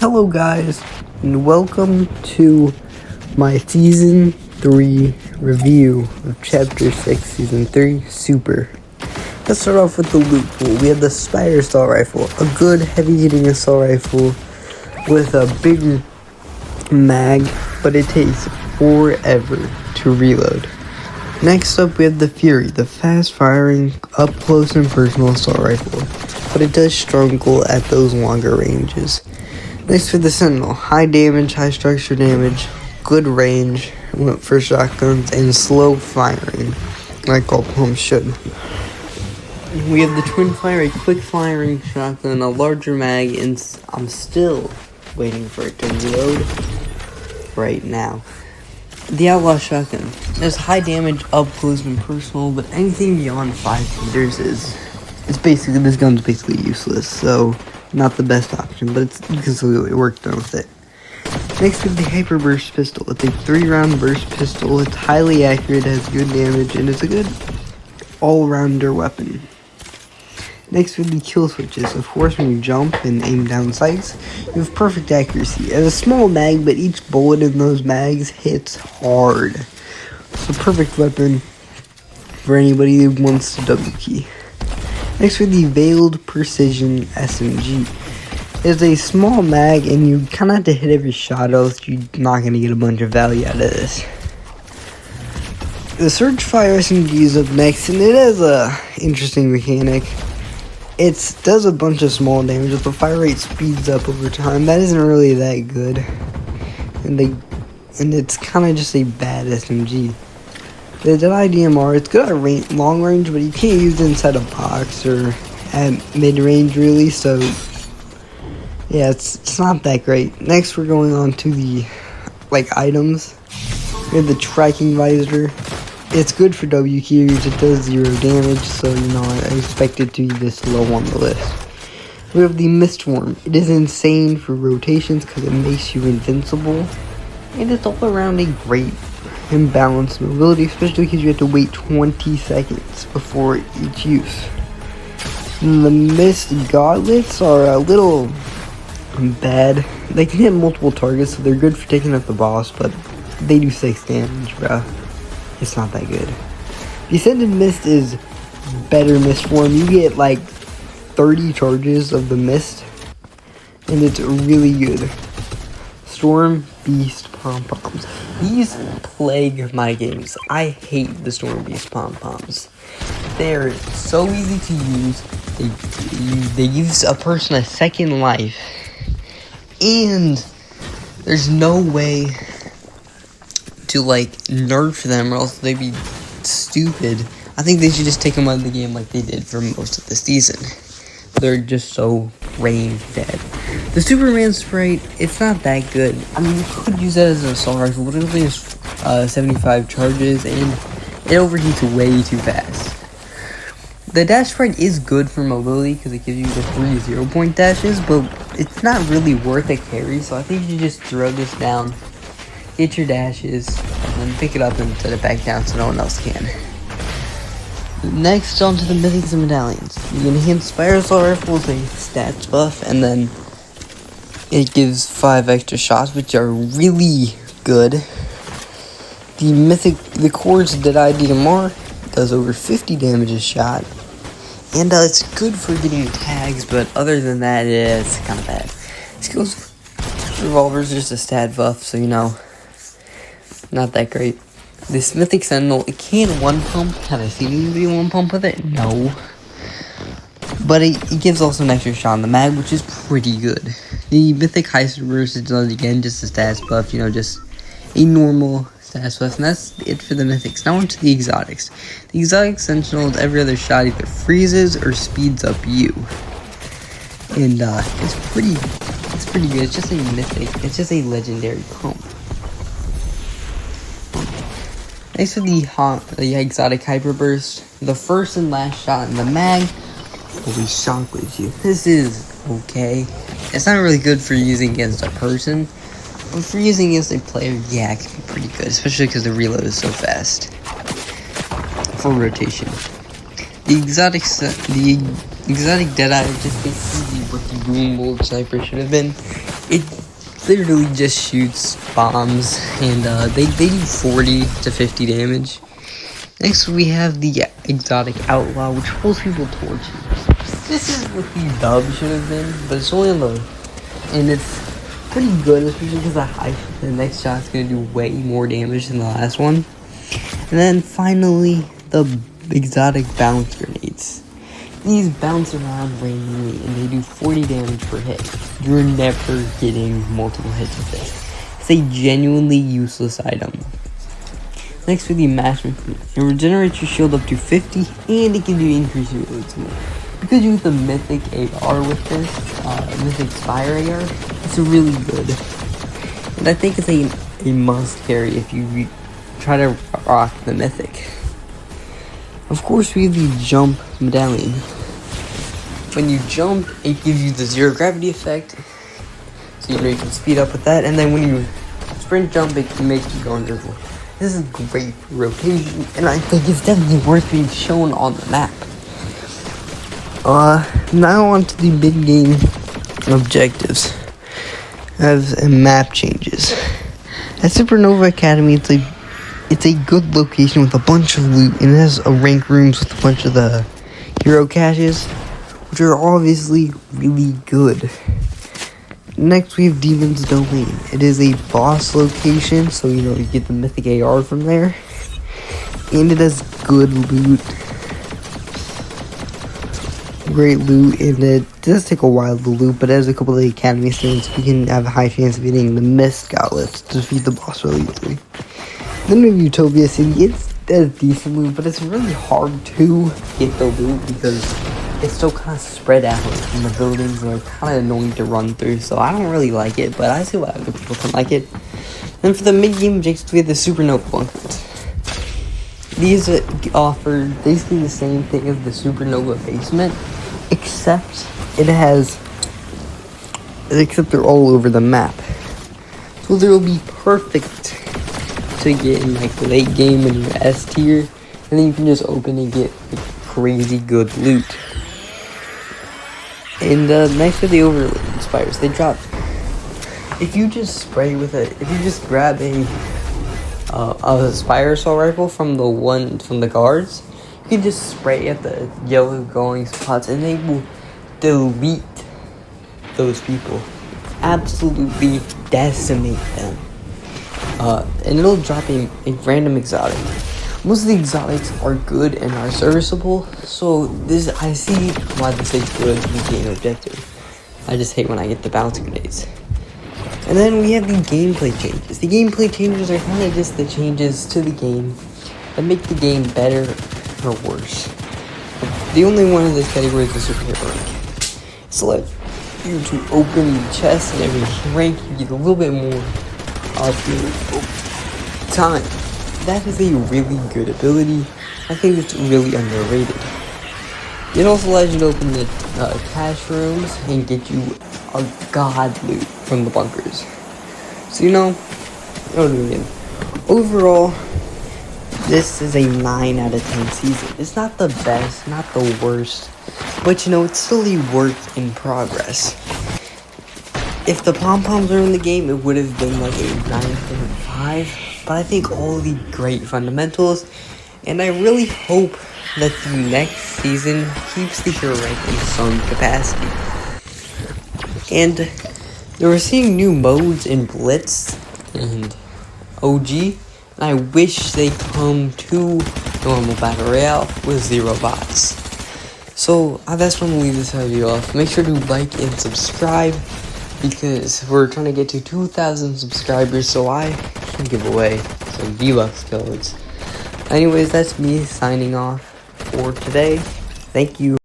Hello guys, and welcome to my Season 3 review of Chapter 6, Season 3, Super. Let's start off with the loot pool. We have the Spider Assault Rifle, a good heavy-hitting assault rifle with a big mag, but it takes forever to reload. Next up, we have the Fury, the fast-firing, up-close and personal assault rifle, but it does struggle at those longer ranges. Next for the Sentinel, high damage, high structure damage, good range for shotguns, and slow firing, like all pumps should. We have the Twin Fire, a quick firing shotgun, a larger mag, and I'm still waiting for it to reload right now. The Outlaw Shotgun. There's high damage, up close and personal, but anything beyond 5 meters this gun's basically useless, so not the best option, but you can still work done with it. Next we have the Hyper Burst Pistol. It's a 3-round burst pistol. It's highly accurate, has good damage, and it's a good all-rounder weapon. Next we have the Kill Switches. Of course, when you jump and aim down sights, you have perfect accuracy. It has a small mag, but each bullet in those mags hits hard. It's a perfect weapon for anybody who wants to W key. Next we have the Veiled Precision SMG. It's a small mag, and you kind of have to hit every shot, else you're not going to get a bunch of value out of this. The Surge Fire SMG is up next, and it has a interesting mechanic. It does a bunch of small damage, but the fire rate speeds up over time. That isn't really that good, and it's kind of just a bad SMG. The Deadeye DMR, it's good at long range, but you can't use it inside a box or at mid range really, so yeah, it's not that great. Next we're going on to the items. We have the Tracking Visor. It's good for W keys, it does 0 damage, so I expect it to be this low on the list. We have the Mistworm. It is insane for rotations because it makes you invincible, and it's all around a great and balanced mobility, especially because you have to wait 20 seconds before each use. And the Mist Gauntlets are a little bad. They can hit multiple targets, so they're good for taking out the boss, but they do 6 damage, bro. It's not that good. Descended Mist is better mist form. You get 30 charges of the mist, and it's really good. Storm Beast Pom-Poms. These plague my games. I hate the Storm Beast Pom-Poms. They're so easy to use. They give a person a second life. And there's no way to nerf them, or else they'd be stupid. I think they should just take them out of the game like they did for most of the season. They're just so range dead. The Superman Sprite, it's not that good. I mean, you could use that as an assault rifle, but it only has 75 charges, and it overheats way too fast. The Dash Sprite is good for mobility because it gives you the 3 0-point dashes, but it's not really worth a carry, so I think you should just throw this down, get your dashes, and then pick it up and set it back down so no one else can. Next, on to the Mythics and Medallions. The Enhanced Spider Assault Rifle is a stats buff, and then it gives 5 extra shots, which are really good. The Chord's Deadeye DMR does over 50 damage a shot, and it's good for getting tags, but other than that, it's kind of bad. Skills Revolver's just a stat buff, so not that great. This Mythic Sentinel, it can one-pump. Have I seen anybody one-pump with it? No. But it gives also an extra shot on the mag, which is pretty good. The Mythic Heist Burst is again just a stats buff, just a normal stats buff. And that's it for the Mythics. Now on to the Exotics. The Exotic Sentinel, every other shot either freezes or speeds up you. And it's pretty good. It's just a Mythic. It's just a legendary pump. Next to the Exotic Hyper Burst, the first and last shot in the mag will be Shockwave you. This is okay. It's not really good for using against a person, but for using against a player, yeah, it can be pretty good, especially because the reload is so fast. For rotation. The Exotic Deadeye just basically what the Boom Wolf Sniper should have been. it literally just shoots bombs, and they do 40 to 50 damage. Next, we have the Exotic Outlaw, which pulls people towards you. This is what the dub should have been, but it's only on the... And it's pretty good, especially because the next shot's going to do way more damage than the last one. And then finally, the Exotic Bounce Grenades. These bounce around randomly, and they do 40 damage per hit. You're never getting multiple hits with this. It's a genuinely useless item. Next, with the Master Recruit, it regenerates your shield up to 50, and it can do increase your reload speed. Because you use the Mythic AR with this, Mythic Spire AR, it's really good. And I think it's a must carry if you try to rock the Mythic. Of course, we have the Jump Medallion. When you jump, it gives you the zero gravity effect, so you can speed up with that. And then when you sprint jump, it makes you go invisible. This is great rotation, and I think it's definitely worth being shown on the map. Now on to the mid-game objectives and map changes. At Supernova Academy, it's a good location with a bunch of loot, and it has rank rooms with a bunch of the hero caches, which are obviously really good. Next, we have Demon's Domain. It is a boss location, so you get the Mythic AR from there. And it has good loot. Great loot, and it does take a while to loot, but as a couple of the Academy students, we can have a high chance of getting the Mist Gauntlets to defeat the boss really easily. Then we have Utopia City. It does decent loot, but it's really hard to get the loot because it's still kind of spread out from the buildings, and they're kind of annoying to run through, so I don't really like it, but I see why other people can like it. Then for the mid-game objectives, we have the Supernova Bunkers. These offer basically the same thing as the Supernova Basement, except they're all over the map. So they'll be perfect to get in like the late game in your S tier, and then you can just open and get crazy good loot. And next to the Overload Spires, they drop. If you just grab a Spire Assault Rifle from the guards, you can just spray at the yellow glowing spots, and they will delete those people, absolutely decimate them. And it'll drop a random exotic. Most of the exotics are good and are serviceable, so I see why this is good in the game objective. I just hate when I get the bounce grenades. And then we have the gameplay changes. The gameplay changes are kind of just the changes to the game that make the game better or worse. The only one in this category is the superhero rank. It's like you to open the chest and every rank, you get a little bit more of your time. That is a really good ability. I think it's really underrated. It also allows you to open the cache rooms and get you a god loot from the bunkers. So I'll do it again. Overall, this is a 9 out of 10 season. It's not the best, not the worst, but it's still a work in progress. If the pom-poms were in the game, it would have been like a 9.5. But I think all the great fundamentals, and I really hope that the next season keeps the hero rank in some capacity. And we're seeing new modes in Blitz and OG, and I wish they come to normal Battle Royale with 0 bots. So that's when we leave this video off. Make sure to like and subscribe, because we're trying to get to 2,000 subscribers, so I can give away some V-Bucks codes. Anyways, that's me signing off for today. Thank you.